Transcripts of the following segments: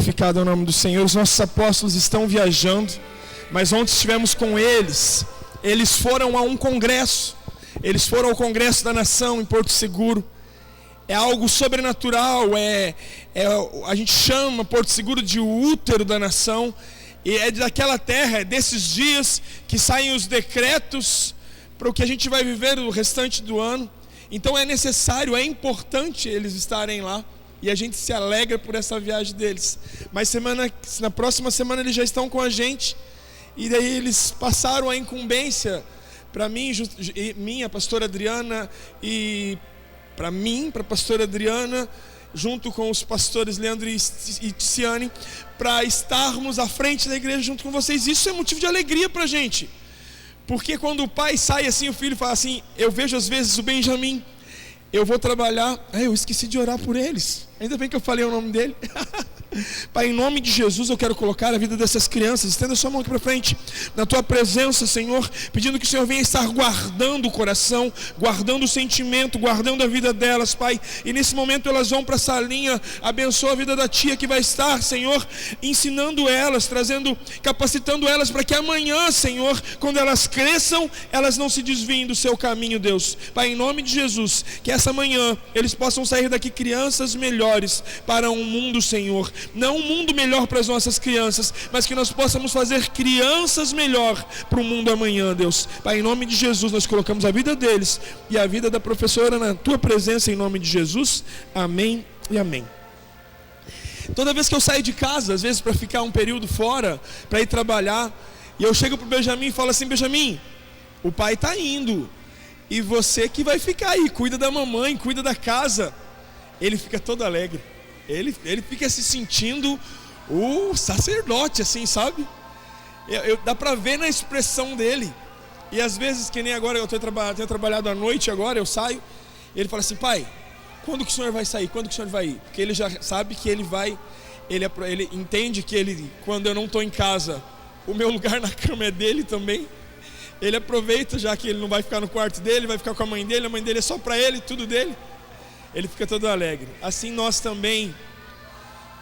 glorificado é o nome do Senhor. Os nossos apóstolos estão viajando, mas ontem estivemos com eles. Eles foram a um congresso. Eles foram ao Congresso da Nação em Porto Seguro. É algo sobrenatural. A gente chama Porto Seguro de o útero da nação. E é daquela terra, é desses dias que saem os decretos para o que a gente vai viver o restante do ano. Então é necessário, é importante eles estarem lá. E a gente se alegra por essa viagem deles. Mas na próxima semana eles já estão com a gente. E daí eles passaram a incumbência para mim, a pastora Adriana, e para a pastora Adriana, junto com os pastores Leandro e Tiziane, para estarmos à frente da igreja junto com vocês. Isso é motivo de alegria para a gente. Porque quando o pai sai assim, o filho fala assim, eu vejo às vezes o Benjamin, eu vou trabalhar, eu esqueci de orar por eles, ainda bem que eu falei o nome dele. Pai, em nome de Jesus eu quero colocar a vida dessas crianças, estenda a sua mão aqui para frente, na tua presença, Senhor, pedindo que o Senhor venha estar guardando o coração, guardando o sentimento, guardando a vida delas, Pai. E nesse momento elas vão para a salinha, abençoa a vida da tia que vai estar, Senhor, ensinando elas, capacitando elas para que amanhã, Senhor, quando elas cresçam, elas não se desviem do seu caminho, Deus. Pai, em nome de Jesus, que essa manhã eles possam sair daqui crianças melhores para um mundo, Senhor. Não um mundo melhor para as nossas crianças, mas que nós possamos fazer crianças melhor para o mundo amanhã, Deus. Pai, em nome de Jesus, nós colocamos a vida deles e a vida da professora na tua presença, em nome de Jesus. Amém e amém. Toda vez que eu saio de casa, às vezes para ficar um período fora, para ir trabalhar, e eu chego para o Benjamin e falo assim, Benjamin, o pai está indo, e você que vai ficar aí, cuida da mamãe, cuida da casa. Ele fica todo alegre. Ele fica se sentindo o sacerdote, assim, sabe? Dá pra ver na expressão dele. E às vezes, que nem agora, eu tenho trabalhado à noite agora, eu saio. Ele fala assim, pai, quando que o senhor vai sair? Quando que o senhor vai ir? Porque ele já sabe que ele vai, ele entende que quando eu não estou em casa, o meu lugar na cama é dele também. Ele aproveita, já que ele não vai ficar no quarto dele, vai ficar com a mãe dele é só para ele, tudo dele. Ele fica todo alegre. Assim nós também,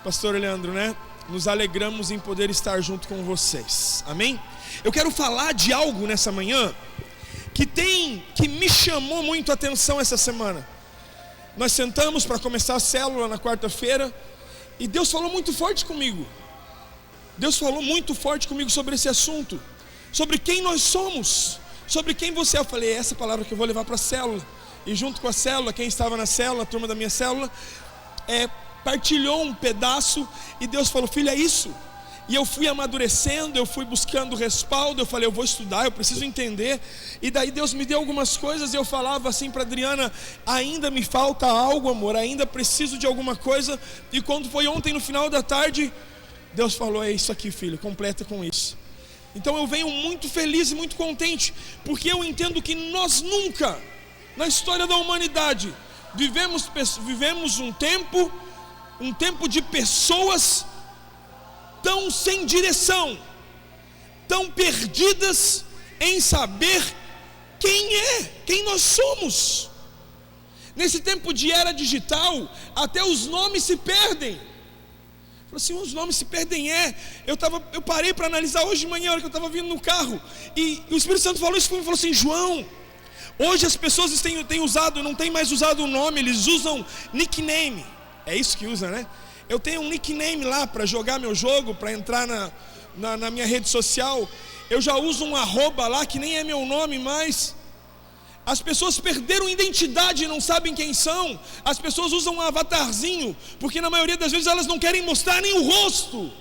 pastor Leandro, né? Nos alegramos em poder estar junto com vocês. Amém? Eu quero falar de algo nessa manhã que me chamou muito a atenção essa semana. Nós sentamos para começar a célula na quarta-feira e Deus falou muito forte comigo. Deus falou muito forte comigo sobre esse assunto, sobre quem nós somos, sobre quem você é. Eu falei, essa palavra que eu vou levar para a célula. E junto com a célula, quem estava na célula, a turma da minha célula, partilhou um pedaço e Deus falou, filho, é isso. E eu fui amadurecendo, eu fui buscando respaldo, eu falei, eu vou estudar, eu preciso entender. E daí Deus me deu algumas coisas e eu falava assim para Adriana, ainda me falta algo, amor, ainda preciso de alguma coisa. E quando foi ontem no final da tarde, Deus falou, é isso aqui, filho, completa com isso. Então eu venho muito feliz e muito contente, porque eu entendo que nós nunca, na história da humanidade, vivemos um tempo de pessoas tão sem direção, tão perdidas em saber quem nós somos. Nesse tempo de era digital, até os nomes se perdem. Falei assim, os nomes se perdem. Eu parei para analisar hoje de manhã, a hora que eu estava vindo no carro, e o Espírito Santo falou isso comigo, falou assim, João, hoje as pessoas têm usado, não têm mais usado o nome, eles usam nickname. É isso que usa, né? Eu tenho um nickname lá para jogar meu jogo, para entrar na minha rede social. Eu já uso um arroba lá que nem é meu nome mais. As pessoas perderam identidade e não sabem quem são. As pessoas usam um avatarzinho, porque na maioria das vezes elas não querem mostrar nem o rosto.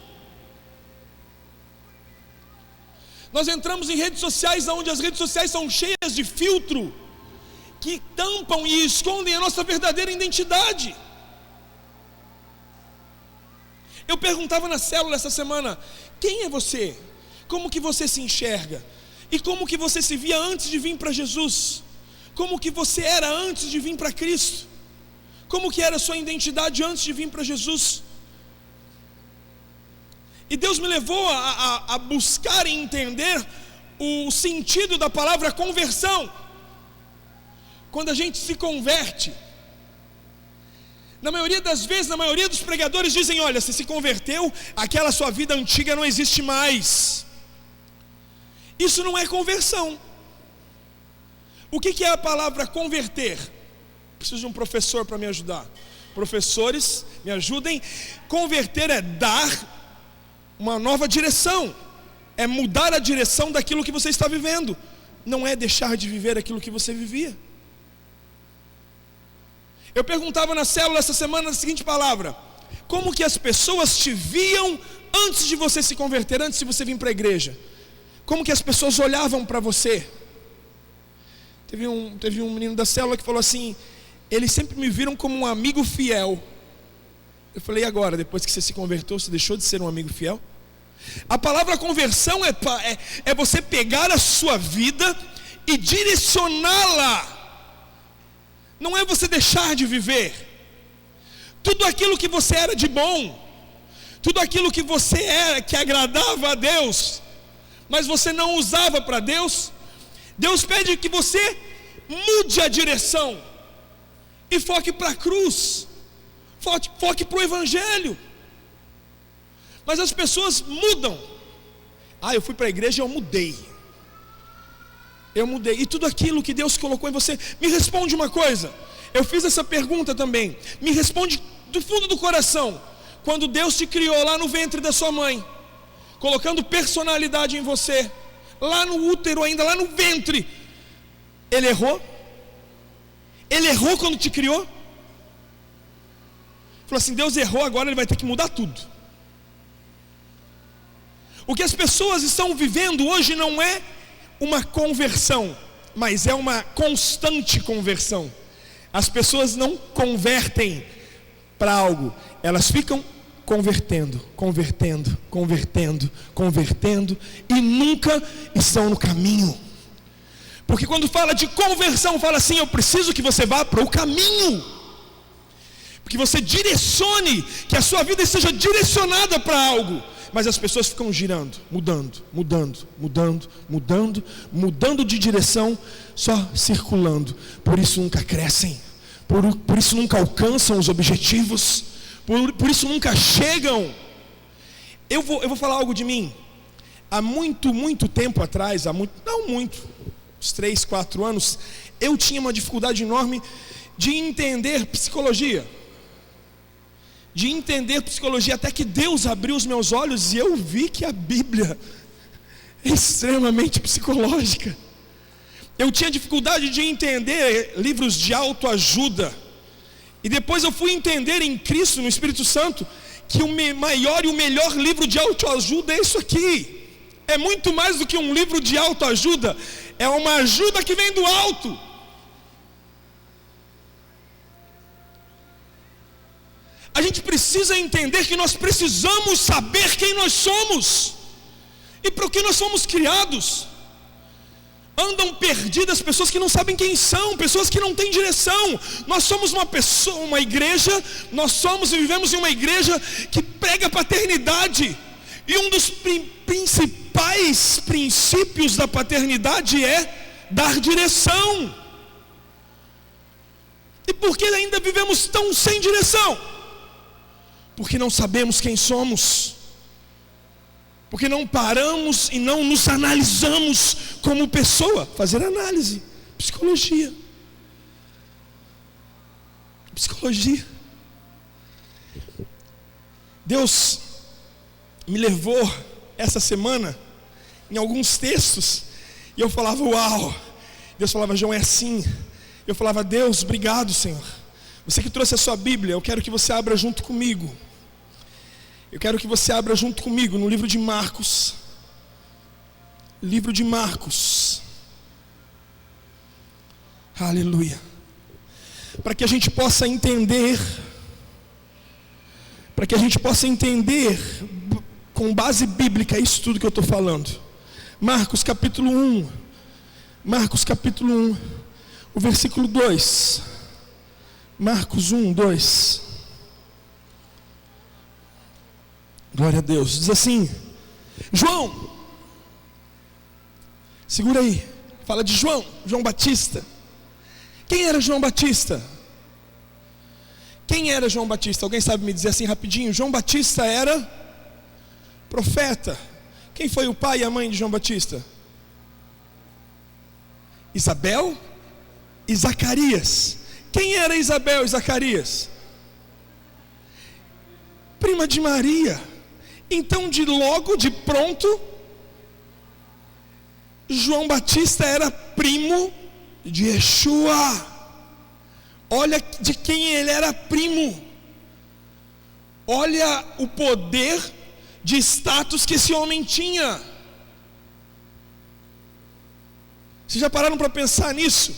Nós entramos em redes sociais onde as redes sociais são cheias de filtro que tampam e escondem a nossa verdadeira identidade. Eu perguntava na célula essa semana, quem é você? Como que você se enxerga? E como que você se via antes de vir para Jesus? Como que você era antes de vir para Cristo? Como que era a sua identidade antes de vir para Jesus? E Deus me levou a buscar e entender o sentido da palavra conversão. Quando a gente se converte, Na maioria das vezes, na maioria dos pregadores dizem: olha, você se converteu, aquela sua vida antiga não existe mais. Isso não é conversão. O que é a palavra converter? Preciso de um professor para me ajudar. Professores, me ajudem. Converter é dar uma nova direção, é mudar a direção daquilo que você está vivendo. Não é deixar de viver aquilo que você vivia. Eu perguntava na célula essa semana a seguinte palavra: como que as pessoas te viam antes de você se converter, antes de você vir para a igreja? Como que as pessoas olhavam para você? Teve um menino da célula que falou assim: eles sempre me viram como um amigo fiel. Eu falei: e agora, depois que você se converteu, você deixou de ser um amigo fiel? A palavra conversão é você pegar a sua vida e direcioná-la. Não é você deixar de viver. Tudo aquilo que você era de bom, tudo aquilo que você era, que agradava a Deus, mas você não usava para Deus, Deus pede que você mude a direção e foque para a cruz, foque para o Evangelho. Mas as pessoas mudam. Eu fui para a igreja e eu mudei. E tudo aquilo que Deus colocou em você. Me responde uma coisa. Eu fiz essa pergunta também. Me responde do fundo do coração. Quando Deus te criou lá no ventre da sua mãe, colocando personalidade em você, lá no útero ainda, lá no ventre, Ele errou? Ele errou quando te criou? Falou assim: Deus errou, agora Ele vai ter que mudar tudo. O que as pessoas estão vivendo hoje não é uma conversão, mas é uma constante conversão. As pessoas não convertem para algo, elas ficam convertendo e nunca estão no caminho. Porque quando fala de conversão, fala assim: eu preciso que você vá para o caminho, que você direcione, que a sua vida esteja direcionada para algo. Mas as pessoas ficam girando, mudando de direção, só circulando. Por isso nunca crescem, por isso nunca alcançam os objetivos, por isso nunca chegam. Eu vou falar algo de mim. Há muito tempo atrás, uns 3, 4 anos, eu tinha uma dificuldade enorme de entender psicologia. Até que Deus abriu os meus olhos e eu vi que a Bíblia é extremamente psicológica. Eu tinha dificuldade de entender livros de autoajuda, e depois eu fui entender em Cristo, no Espírito Santo, que o maior e o melhor livro de autoajuda é isso aqui. É muito mais do que um livro de autoajuda, é uma ajuda que vem do alto. A gente precisa entender que nós precisamos saber quem nós somos e para o que nós fomos criados. Andam perdidas pessoas que não sabem quem são, pessoas que não têm direção. Nós somos uma igreja, nós somos e vivemos em uma igreja que prega paternidade. E um dos principais princípios da paternidade é dar direção. E por que ainda vivemos tão sem direção? Porque não sabemos quem somos, porque não paramos e não nos analisamos como pessoa. Fazer análise, psicologia. Deus me levou essa semana em alguns textos, e eu falava: uau. Deus falava: João, é assim. Eu falava: Deus, obrigado, Senhor. Você que trouxe a sua Bíblia, eu quero que você abra junto comigo. No livro de Marcos. Aleluia. Para que a gente possa entender, com base bíblica, isso tudo que eu estou falando. Marcos capítulo 1, o versículo 2. Marcos 1, 2. Glória a Deus. Diz assim: João, segura aí, fala de João Batista. Quem era João Batista? Quem era João Batista? Alguém sabe me dizer assim rapidinho? João Batista era profeta. Quem foi o pai e a mãe de João Batista? Isabel e Zacarias. Quem era Isabel e Zacarias? Prima de Maria. Então, de pronto, João Batista era primo de Yeshua. Olha de quem ele era primo. Olha o poder de status que esse homem tinha. Vocês já pararam para pensar nisso?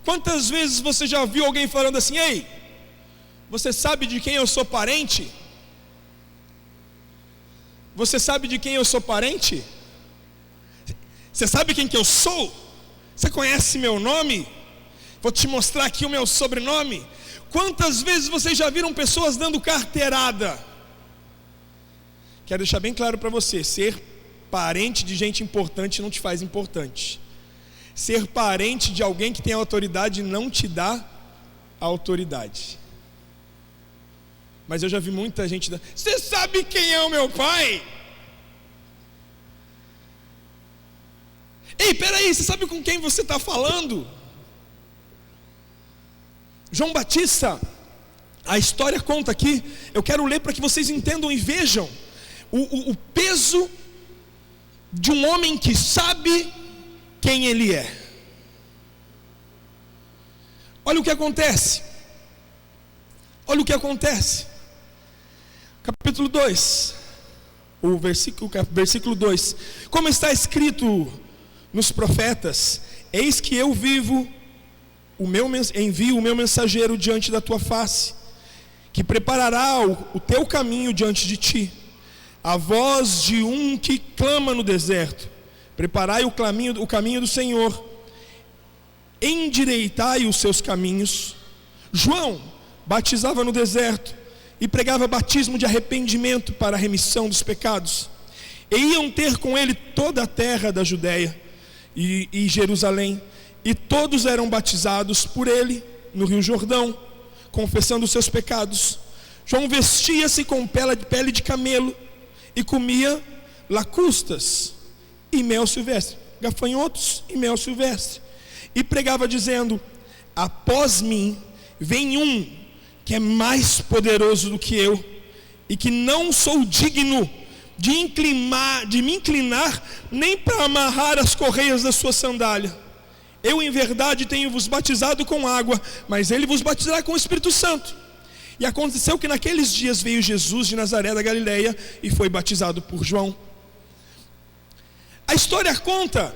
Quantas vezes você já viu alguém falando assim: ei, você sabe de quem eu sou parente? Você sabe de quem eu sou parente? Você sabe quem que eu sou? Você conhece meu nome? Vou te mostrar aqui o meu sobrenome. Quantas vezes vocês já viram pessoas dando carteirada? Quero deixar bem claro para você: ser parente de gente importante não te faz importante. Ser parente de alguém que tem autoridade não te dá autoridade. Mas eu já vi muita gente você sabe quem é o meu pai? Ei, peraí, você sabe com quem você está falando? João Batista, a história conta aqui. Eu quero ler para que vocês entendam e vejam o peso de um homem que sabe quem ele é. Olha o que acontece. Olha o que acontece. Capítulo 2, o versículo 2. Como está escrito nos profetas: eis que eu envio o meu mensageiro diante da tua face, que preparará o teu caminho diante de ti. A voz de um que clama no deserto: preparai o caminho do Senhor, endireitai os seus caminhos. João batizava no deserto e pregava batismo de arrependimento para a remissão dos pecados. E iam ter com ele toda a terra da Judéia e Jerusalém, e todos eram batizados por ele no Rio Jordão, confessando os seus pecados. João vestia-se com pele de camelo e comia lacustas e mel silvestre, gafanhotos e mel silvestre, e pregava dizendo: após mim vem um que é mais poderoso do que eu, e que não sou digno de me inclinar nem para amarrar as correias da sua sandália. Eu em verdade tenho vos batizado com água, mas ele vos batizará com o Espírito Santo. E aconteceu que naqueles dias veio Jesus de Nazaré da Galileia e foi batizado por João. A história conta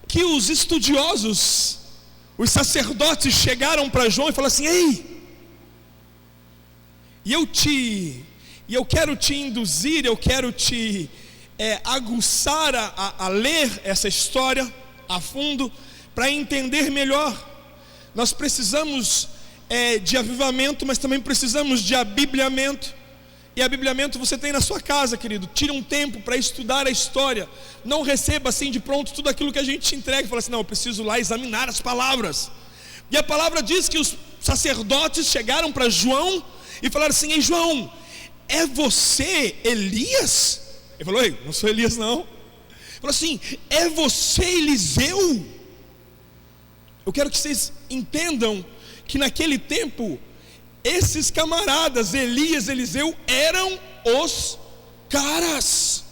que os estudiosos, os sacerdotes, chegaram para João e falaram assim: ei, eu quero te induzir, eu quero te aguçar a ler essa história a fundo, para entender melhor. Nós precisamos de avivamento, mas também precisamos de abibliamento. E abibliamento você tem na sua casa, querido. Tira um tempo para estudar a história. Não receba assim de pronto tudo aquilo que a gente te entrega e fala assim: não, eu preciso lá examinar as palavras. E a palavra diz que os sacerdotes chegaram para João e falaram assim: ei João, é você Elias? Ele falou: ei, não sou Elias não. Ele falou assim: é você Eliseu? Eu quero que vocês entendam que naquele tempo, esses camaradas, Elias, Eliseu, eram os caras.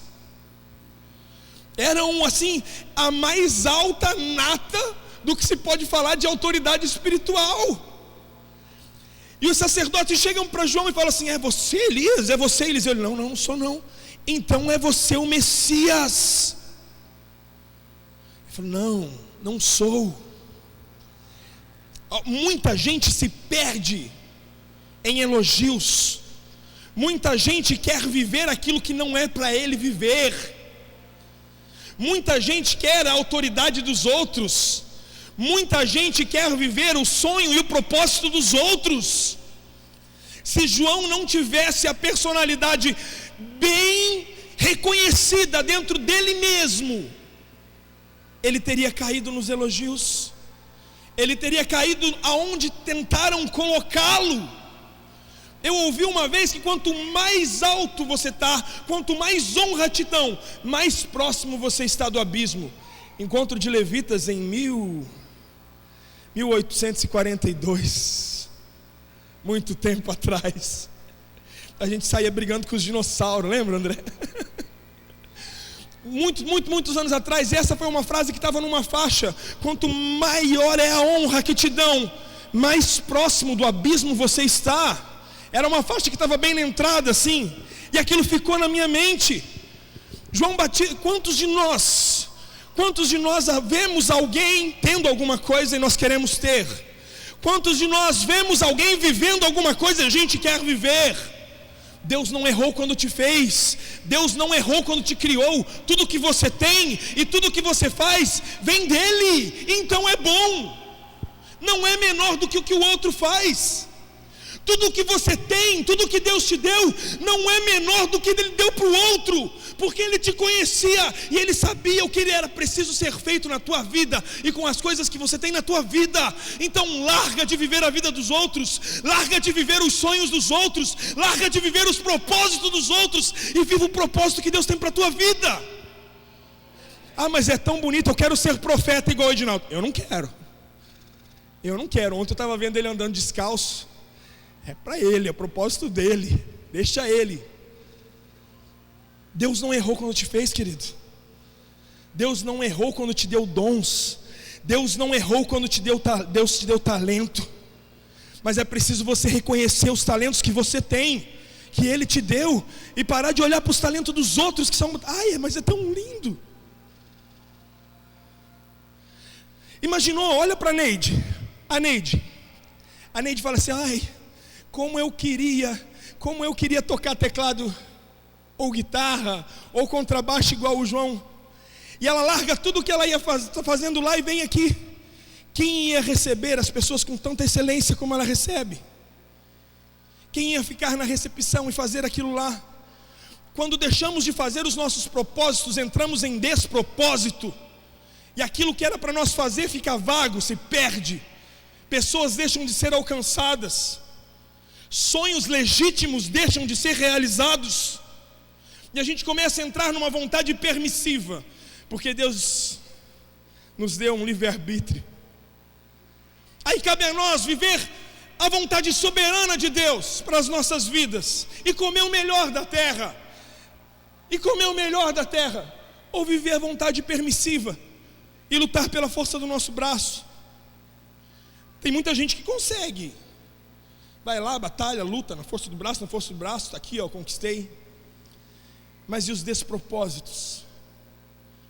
Eram assim, a mais alta nata do que se pode falar de autoridade espiritual. E os sacerdotes chegam para João e falam assim: é você Elias? É você Eliseu? Ele: não sou não. Então é você o Messias? Ele falou: não sou. Muita gente se perde em elogios. Muita gente quer viver aquilo que não é para ele viver. Muita gente quer a autoridade dos outros. Muita gente quer viver o sonho e o propósito dos outros. Se João não tivesse a personalidade bem reconhecida dentro dele mesmo, ele teria caído nos elogios. Ele teria caído aonde tentaram colocá-lo. Eu ouvi uma vez que quanto mais alto você está, quanto mais honra te dão, mais próximo você está do abismo. Encontro de levitas em 1842, muito tempo atrás. A gente saía brigando com os dinossauros, lembra, André? Muitos anos atrás, essa foi uma frase que estava numa faixa: quanto maior é a honra que te dão, mais próximo do abismo você está. Era uma faixa que estava bem na entrada assim, e aquilo ficou na minha mente. João Batista, quantos de nós vemos alguém tendo alguma coisa e nós queremos ter? Quantos de nós vemos alguém vivendo alguma coisa e a gente quer viver? Deus não errou quando te fez, Deus não errou quando te criou. Tudo que você tem e tudo que você faz vem dele, então é bom, não é menor do que o outro faz. Tudo que você tem, tudo que Deus te deu, não é menor do que Ele deu para o outro, porque Ele te conhecia e Ele sabia o que era preciso ser feito na tua vida e com as coisas que você tem na tua vida. Então larga de viver a vida dos outros, larga de viver os sonhos dos outros, larga de viver os propósitos dos outros e viva o propósito que Deus tem para a tua vida. Ah, mas é tão bonito, eu quero ser profeta igual o Edinaldo. Eu não quero. Ontem eu estava vendo ele andando descalço. É para ele, é propósito dele, deixa ele. Deus não errou quando te fez, querido. Deus não errou quando te deu dons. Deus não errou quando Deus te deu talento. Mas é preciso você reconhecer os talentos que você tem, que Ele te deu, e parar de olhar para os talentos dos outros que são, ai, mas é tão lindo. Imaginou, olha para a Neide fala assim, ai, como eu queria tocar teclado ou guitarra ou contrabaixo igual o João. E ela larga tudo que ela ia fazendo lá e vem aqui. Quem ia receber as pessoas com tanta excelência como ela recebe? Quem ia ficar na recepção e fazer aquilo lá? Quando deixamos de fazer os nossos propósitos, entramos em despropósito, e aquilo que era para nós fazer fica vago, se perde. Pessoas deixam de ser alcançadas, sonhos legítimos deixam de ser realizados, e a gente começa a entrar numa vontade permissiva, porque Deus nos deu um livre-arbítrio. Aí cabe a nós viver a vontade soberana de Deus para as nossas vidas, e comer o melhor da terra, ou viver a vontade permissiva e lutar pela força do nosso braço. Tem muita gente que consegue, vai lá, batalha, luta na força do braço, está aqui, ó, conquistei. Mas e os despropósitos?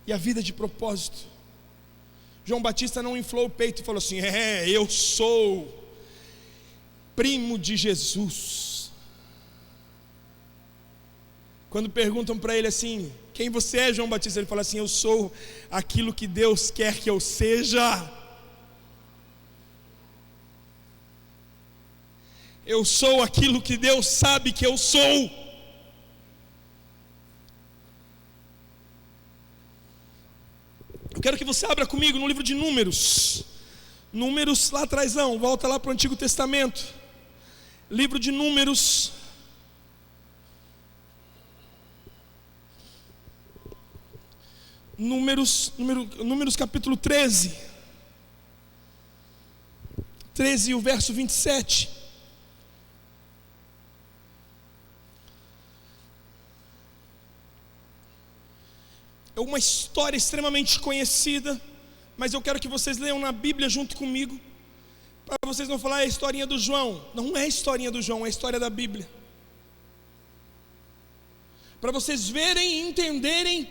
E a vida de propósito? João Batista não inflou o peito e falou assim, eu sou primo de Jesus. Quando perguntam para ele assim, quem você é, João Batista? Ele fala assim, eu sou aquilo que Deus quer que eu seja. Eu sou aquilo que Deus sabe que eu sou. Eu quero que você abra comigo no livro de Números. Números lá atrás não, volta lá para o Antigo Testamento. Livro de Números. Números capítulo 13. 13 e o verso 27. É uma história extremamente conhecida, mas eu quero que vocês leiam na Bíblia junto comigo, para vocês não falarem a historinha do João. Não é a historinha do João, é a história da Bíblia, para vocês verem e entender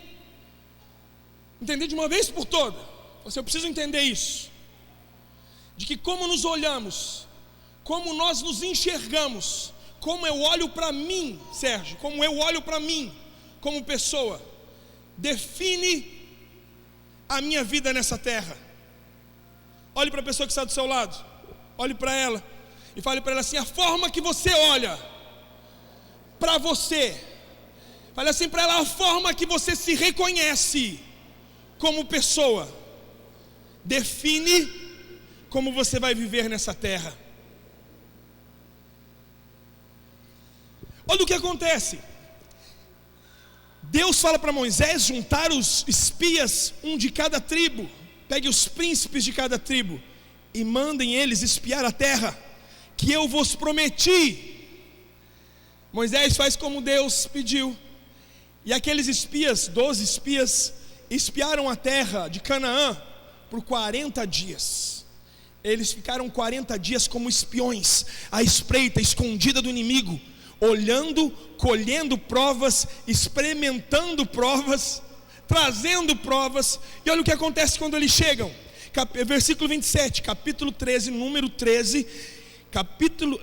de uma vez por toda. Eu preciso entender isso, de que como nos olhamos, como nós nos enxergamos, como eu olho para mim, Sérgio, como eu olho para mim como pessoa, define a minha vida nessa terra. Olhe para a pessoa que está do seu lado, olhe para ela e fale para ela assim, a forma que você olha para você, fale assim para ela, a forma que você se reconhece como pessoa, define como você vai viver nessa terra. Olha o que acontece. Deus fala para Moisés juntar os espias, um de cada tribo. Pegue os príncipes de cada tribo e mandem eles espiar a terra que eu vos prometi. Moisés faz como Deus pediu. E aqueles espias, 12 espias, espiaram a terra de Canaã por 40 dias. Eles ficaram 40 dias como espiões, à espreita, escondida do inimigo, olhando, colhendo provas, experimentando provas, trazendo provas. E olha o que acontece quando eles chegam. Versículo 27, capítulo 13, número 13,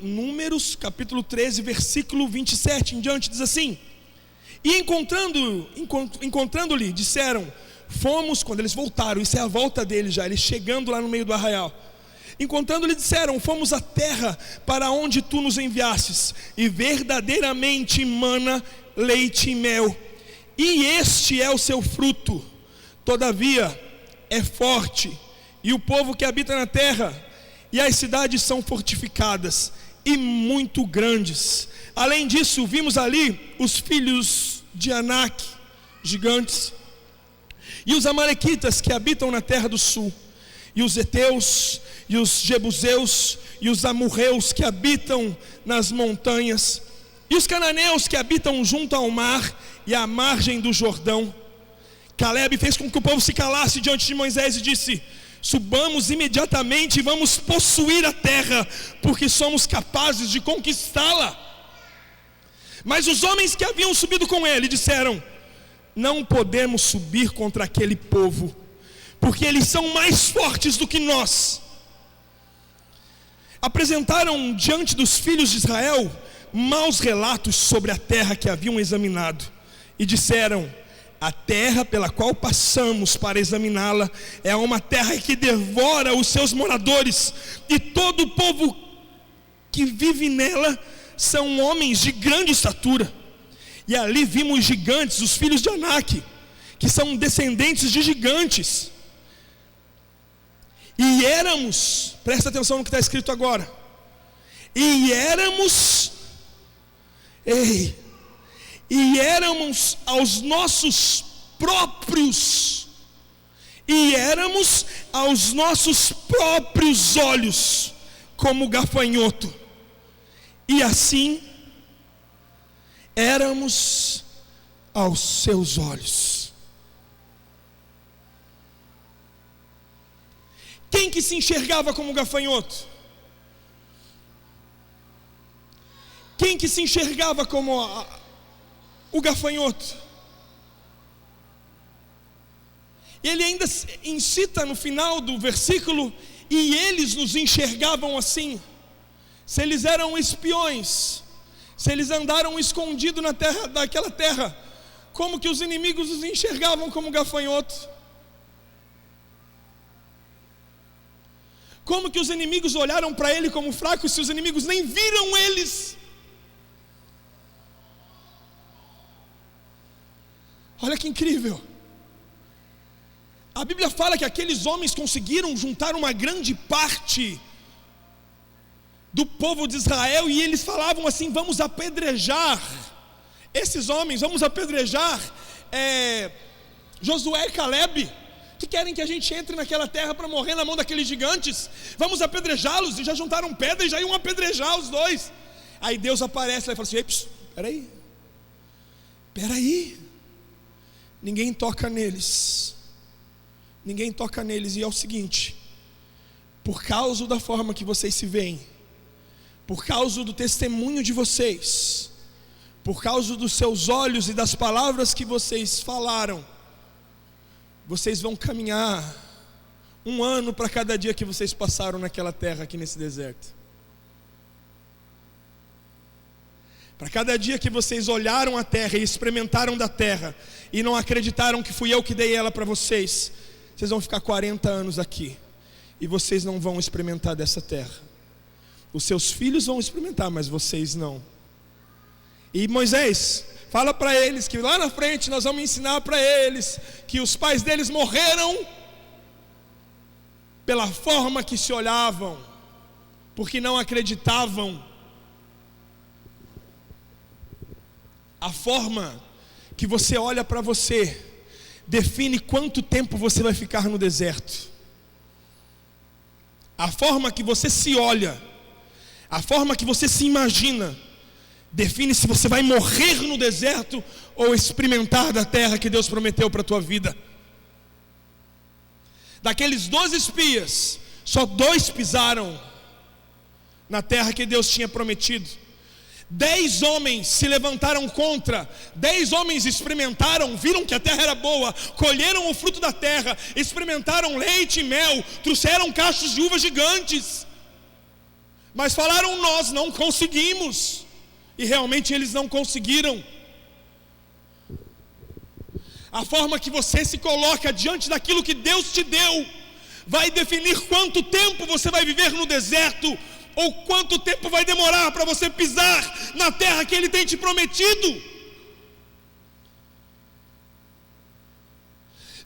Números, capítulo 13, versículo 27 em diante, diz assim: e encontrando-lhe, disseram, fomos, quando eles voltaram, isso é a volta deles já, eles chegando lá no meio do arraial. Encontrando-lhe disseram, fomos à terra para onde tu nos enviastes, e verdadeiramente mana leite e mel, e este é o seu fruto, todavia é forte, e o povo que habita na terra, e as cidades são fortificadas, e muito grandes. Além disso, vimos ali os filhos de Anak, gigantes, e os amalequitas que habitam na terra do sul, e os heteus, e os jebuseus, e os amorreus que habitam nas montanhas, e os cananeus que habitam junto ao mar e à margem do Jordão. Calebe fez com que o povo se calasse diante de Moisés e disse: subamos imediatamente e vamos possuir a terra, porque somos capazes de conquistá-la. Mas os homens que haviam subido com ele disseram: não podemos subir contra aquele povo, porque eles são mais fortes do que nós. Apresentaram diante dos filhos de Israel maus relatos sobre a terra que haviam examinado, e disseram: a terra pela qual passamos para examiná-la é uma terra que devora os seus moradores, e todo o povo que vive nela são homens de grande estatura. E ali vimos gigantes, os filhos de Anak, que são descendentes de gigantes. E éramos, presta atenção no que está escrito agora, e éramos aos nossos próprios olhos como gafanhoto, e assim éramos aos seus olhos. Quem que se enxergava como gafanhoto? Quem que se enxergava como o gafanhoto? Ele ainda incita no final do versículo: e eles nos enxergavam assim. Se eles eram espiões, se eles andaram escondidos na terra, daquela terra, como que os inimigos os enxergavam como gafanhoto? Como que os inimigos olharam para ele como fracos, se os inimigos nem viram eles? Olha que incrível. A Bíblia fala que aqueles homens conseguiram juntar uma grande parte do povo de Israel, e eles falavam assim: vamos apedrejar esses homens, vamos apedrejar Josué e Calebe, que querem que a gente entre naquela terra para morrer na mão daqueles gigantes. Vamos apedrejá-los. E já juntaram pedra e já iam apedrejar os dois. Aí Deus aparece lá e fala assim: peraí, ninguém toca neles, e é o seguinte: por causa da forma que vocês se veem, por causa do testemunho de vocês, por causa dos seus olhos e das palavras que vocês falaram, vocês vão caminhar 1 ano para cada dia que vocês passaram naquela terra, aqui nesse deserto. Para cada dia que vocês olharam a terra e experimentaram da terra e não acreditaram que fui eu que dei ela para vocês, vocês vão ficar 40 anos aqui e vocês não vão experimentar dessa terra. Os seus filhos vão experimentar, mas vocês não. E Moisés fala para eles que lá na frente nós vamos ensinar para eles que os pais deles morreram pela forma que se olhavam, porque não acreditavam. A forma que você olha para você define quanto tempo você vai ficar no deserto. A forma que você se olha, a forma que você se imagina, define se você vai morrer no deserto ou experimentar da terra que Deus prometeu para a tua vida. Daqueles 12 espias, só 2 pisaram na terra que Deus tinha prometido. 10 homens se levantaram contra, 10 homens experimentaram, viram que a terra era boa, colheram o fruto da terra, experimentaram leite e mel, trouxeram cachos de uvas gigantes, mas falaram: nós não conseguimos. E realmente eles não conseguiram. A forma que você se coloca diante daquilo que Deus te deu vai definir quanto tempo você vai viver no deserto, ou quanto tempo vai demorar para você pisar na terra que Ele tem te prometido.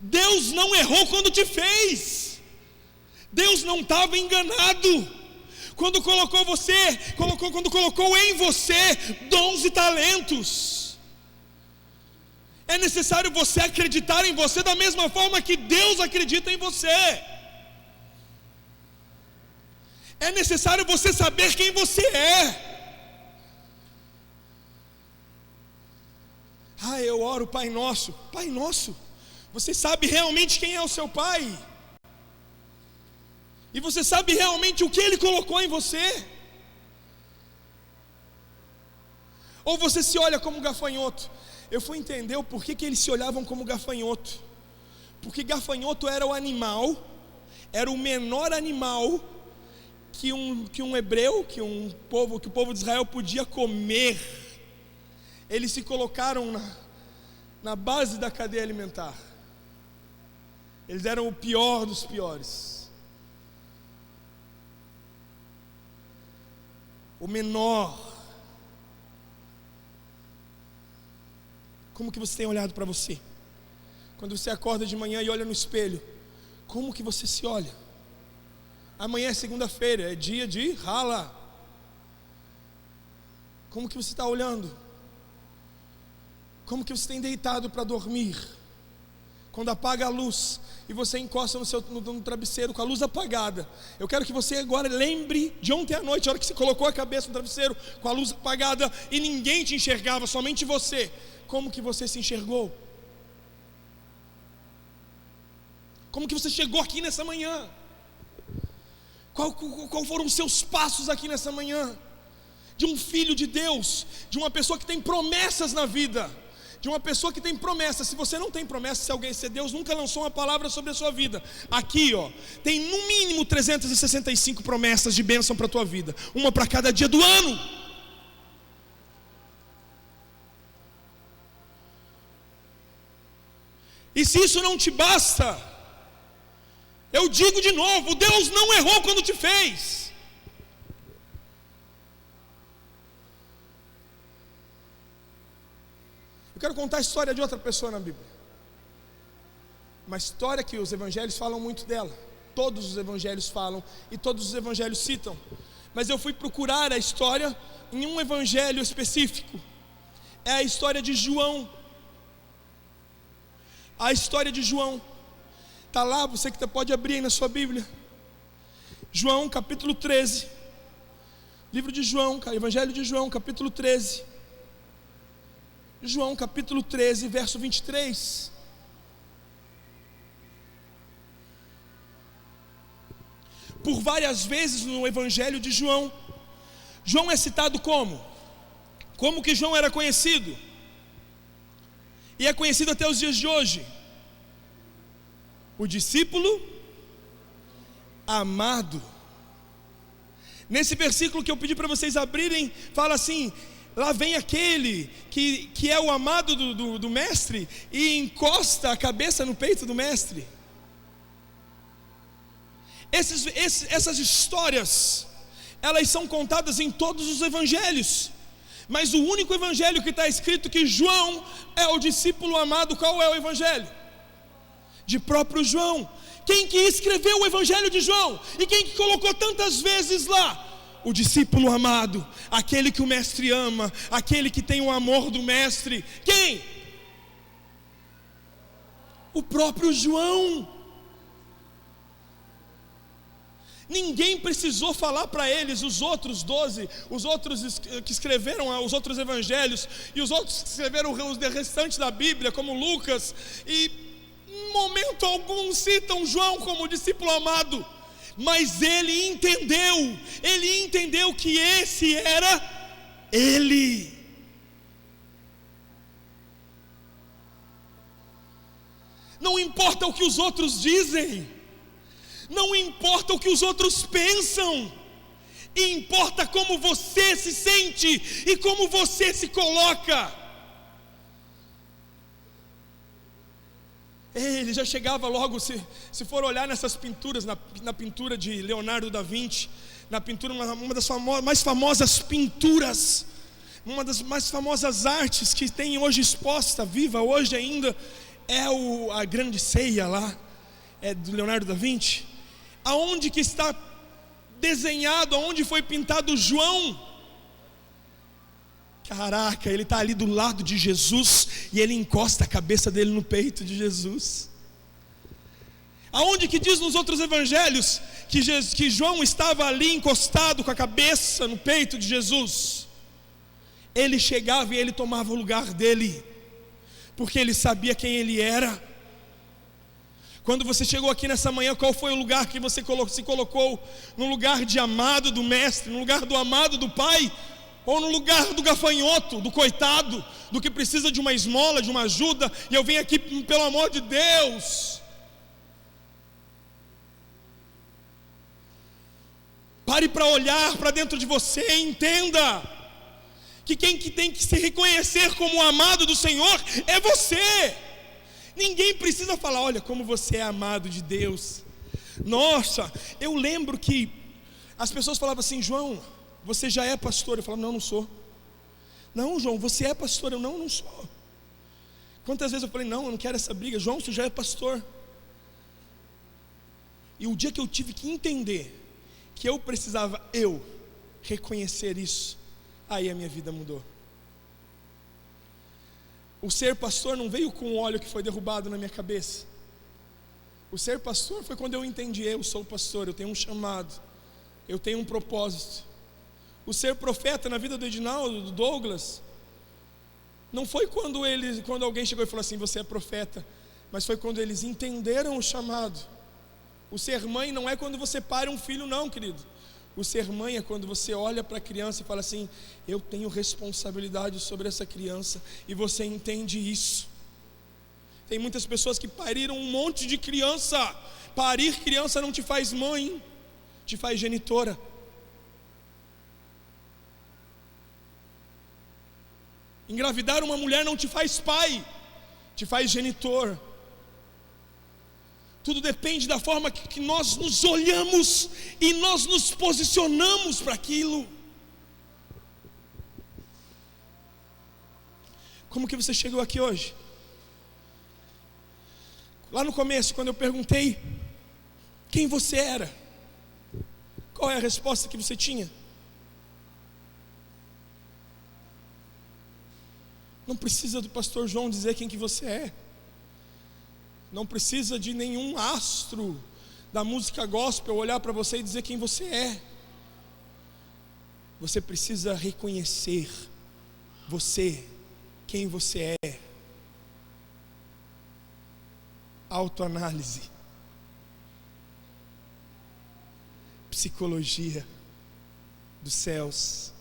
Deus não errou quando te fez. Deus não estava enganado quando colocou em você dons e talentos. É necessário você acreditar em você da mesma forma que Deus acredita em você. É necessário você saber quem você é. Eu oro, Pai Nosso. Pai Nosso, você sabe realmente quem é o seu Pai? E você sabe realmente o que Ele colocou em você? Ou você se olha como gafanhoto? Eu fui entender o porquê que eles se olhavam como gafanhoto. Porque gafanhoto era o animal, era o menor animal que um hebreu, que o povo de Israel podia comer. Eles se colocaram na base da cadeia alimentar. Eles eram o pior dos piores, o menor. Como que você tem olhado para você? Quando você acorda de manhã e olha no espelho, como que você se olha? Amanhã é segunda-feira, é dia de rala. Como que você está olhando? Como que você tem deitado para dormir? Quando apaga a luz e você encosta no travesseiro com a luz apagada, eu quero que você agora lembre de ontem à noite, a hora que você colocou a cabeça no travesseiro com a luz apagada e ninguém te enxergava, somente você. Como que você se enxergou? Como que você chegou aqui nessa manhã? Qual foram os seus passos aqui nessa manhã? De um filho de Deus, de uma pessoa que tem promessas na vida, de uma pessoa que tem promessas. Se você não tem promessas, se Deus nunca lançou uma palavra sobre a sua vida, aqui tem no mínimo 365 promessas de bênção para a tua vida, uma para cada dia do ano. E se isso não te basta, eu digo de novo: Deus não errou quando te fez. Eu quero contar a história de outra pessoa na Bíblia, uma história que os evangelhos falam muito dela. Todos os evangelhos falam e todos os evangelhos citam, mas eu fui procurar a história em um evangelho específico. É a história de João. A história de João está lá, você que pode abrir aí na sua Bíblia. João capítulo 13, livro de João, evangelho de João capítulo 13. João capítulo 13, verso 23. Por várias vezes no evangelho de João, João é citado como que João era conhecido, e é conhecido até os dias de hoje: o discípulo amado. Nesse versículo que eu pedi para vocês abrirem, fala assim: lá vem aquele que é o amado do mestre e encosta a cabeça no peito do mestre. Essas histórias, elas são contadas em todos os evangelhos, mas o único evangelho que está escrito que João é o discípulo amado, qual é o evangelho? De próprio João. Quem que escreveu o evangelho de João? E quem que colocou tantas vezes lá o discípulo amado, aquele que o mestre ama, aquele que tem o amor do mestre. Quem? O próprio João. Ninguém precisou falar para eles, os outros 12, os outros que escreveram os outros evangelhos, e os outros que escreveram os restantes da Bíblia, como Lucas, e em momento algum citam João como discípulo amado, mas ele entendeu que esse era ele. Não importa o que os outros dizem, não importa o que os outros pensam, importa como você se sente e como você se coloca. Ele já chegava logo, se for olhar nessas pinturas, na pintura de Leonardo da Vinci, na pintura, uma das mais famosas pinturas, uma das mais famosas artes que tem hoje exposta, viva hoje ainda, é a Grande Ceia lá, é do Leonardo da Vinci. Aonde que está desenhado, aonde foi pintado João? Caraca, ele está ali do lado de Jesus, e ele encosta a cabeça dele no peito de Jesus. Aonde que diz nos outros evangelhos que João estava ali encostado com a cabeça no peito de Jesus? Ele chegava e ele tomava o lugar dele, porque ele sabia quem ele era. Quando você chegou aqui nessa manhã, qual foi o lugar que você se colocou? No lugar de amado do mestre, no lugar do amado do pai, ou no lugar do gafanhoto, do coitado, do que precisa de uma esmola, de uma ajuda, e eu venho aqui pelo amor de Deus? Pare para olhar para dentro de você e entenda que quem que tem que se reconhecer como amado do Senhor é você. Ninguém precisa falar, olha como você é amado de Deus. Nossa, eu lembro que as pessoas falavam assim, João, você já é pastor? Eu falava, não, não sou. Não, João, você é pastor? Eu não sou. Quantas vezes eu falei, não, eu não quero essa briga. João, você já é pastor. E o dia que eu tive que entender que eu precisava reconhecer isso, aí a minha vida mudou. O ser pastor não veio com o óleo que foi derrubado na minha cabeça. O ser pastor foi quando eu entendi, eu sou pastor, eu tenho um chamado, eu tenho um propósito. O ser profeta na vida do Edinaldo, do Douglas, não foi quando alguém chegou e falou assim, você é profeta, mas foi quando eles entenderam o chamado. O ser mãe não é quando você para um filho não, querido. O ser mãe é quando você olha para a criança e fala assim, eu tenho responsabilidade sobre essa criança, e você entende isso. Tem muitas pessoas que pariram um monte de criança. Parir criança não te faz mãe, te faz genitora. Engravidar uma mulher não te faz pai, te faz genitor. Tudo depende da forma que nós nos olhamos e nós nos posicionamos para aquilo. Como que você chegou aqui hoje? Lá no começo, quando eu perguntei quem você era, qual é a resposta que você tinha? Não precisa do pastor João dizer quem que você é. Não precisa de nenhum astro da música gospel olhar para você e dizer quem você é. Você precisa reconhecer você, quem você é. Autoanálise, psicologia dos céus,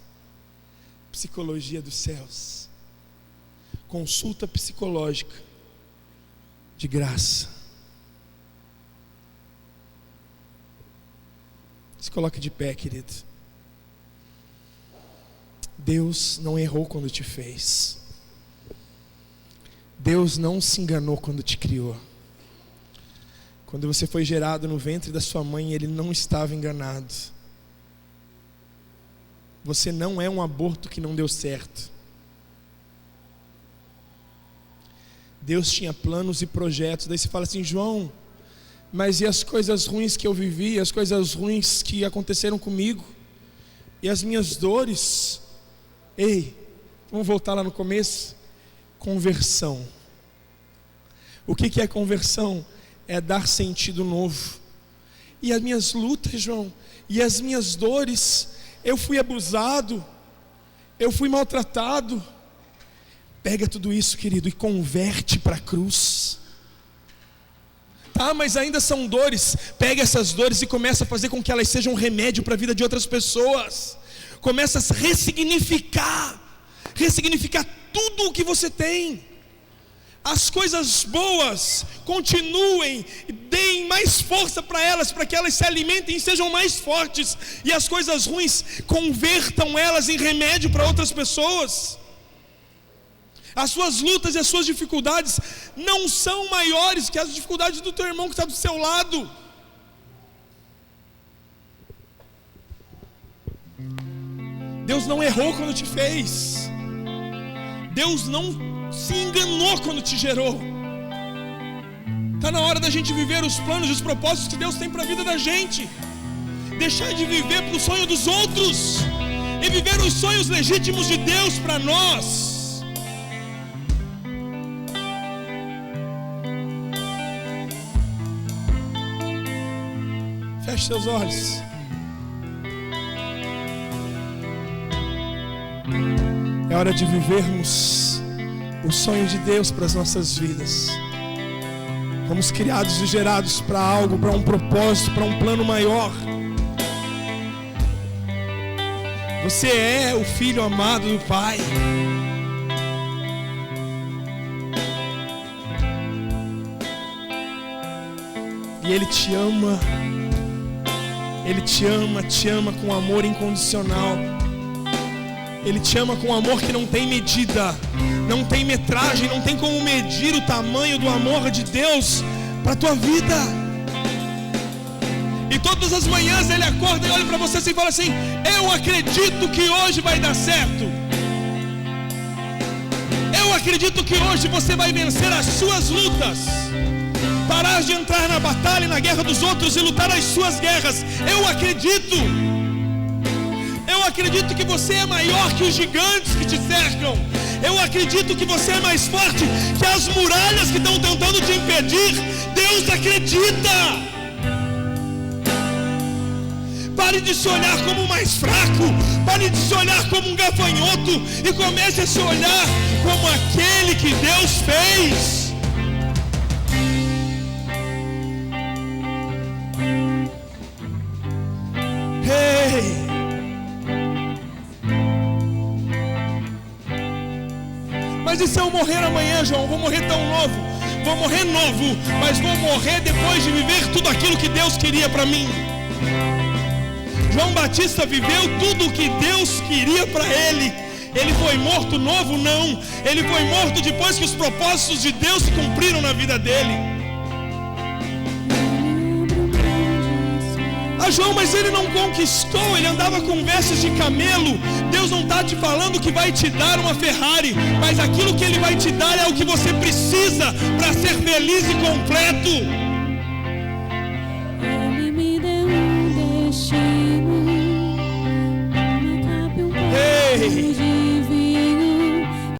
psicologia dos céus, consulta psicológica de graça. Se coloque de pé, querido. Deus não errou quando te fez. Deus não se enganou quando te criou. Quando você foi gerado no ventre da sua mãe, Ele não estava enganado. Você não é um aborto que não deu certo. Deus tinha planos e projetos. Daí você fala assim, João, mas e as coisas ruins que eu vivi, as coisas ruins que aconteceram comigo? E as minhas dores, vamos voltar lá no começo. Conversão. O que é conversão? É dar sentido novo. E as minhas lutas, João, e as minhas dores, eu fui abusado, eu fui maltratado. Pega tudo isso, querido, e converte para a cruz. Mas ainda são dores. Pega essas dores e começa a fazer com que elas sejam remédio para a vida de outras pessoas. Começa a ressignificar tudo o que você tem. As coisas boas continuem, deem mais força para elas, para que elas se alimentem e sejam mais fortes. E as coisas ruins, convertam elas em remédio para outras pessoas. As suas lutas e as suas dificuldades não são maiores que as dificuldades do teu irmão que está do seu lado. Deus não errou quando te fez. Deus não se enganou quando te gerou. Está na hora da gente viver os planos e os propósitos que Deus tem para a vida da gente. Deixar de viver para o sonho dos outros e viver os sonhos legítimos de Deus para nós. Feche seus olhos. É hora de vivermos o sonho de Deus para as nossas vidas. Fomos criados e gerados para algo, para um propósito, para um plano maior. Você é o filho amado do Pai. E Ele te ama. Ele te ama com amor incondicional. Ele te ama com amor que não tem medida, não tem metragem, não tem como medir o tamanho do amor de Deus para a tua vida. E todas as manhãs Ele acorda e olha para você assim e fala assim: eu acredito que hoje vai dar certo. Eu acredito que hoje você vai vencer as suas lutas. Parar de entrar na batalha e na guerra dos outros e lutar as suas guerras. Eu acredito que você é maior que os gigantes que te cercam. Eu acredito que você é mais forte que as muralhas que estão tentando te impedir. Deus acredita. Pare de se olhar como mais fraco. Pare de se olhar como um gafanhoto e comece a se olhar como aquele que Deus fez. Mas e se eu morrer amanhã, João? Vou morrer tão novo. Vou morrer novo, mas vou morrer depois de viver tudo aquilo que Deus queria para mim. João Batista viveu tudo o que Deus queria para ele. Ele foi morto novo? Não. Ele foi morto depois que os propósitos de Deus se cumpriram na vida dele. João, mas ele não conquistou, ele andava com vestes de camelo. Deus não está te falando que vai te dar uma Ferrari, mas aquilo que Ele vai te dar é o que você precisa para ser feliz e completo. Ele me deu um destino, me cabe um pouco de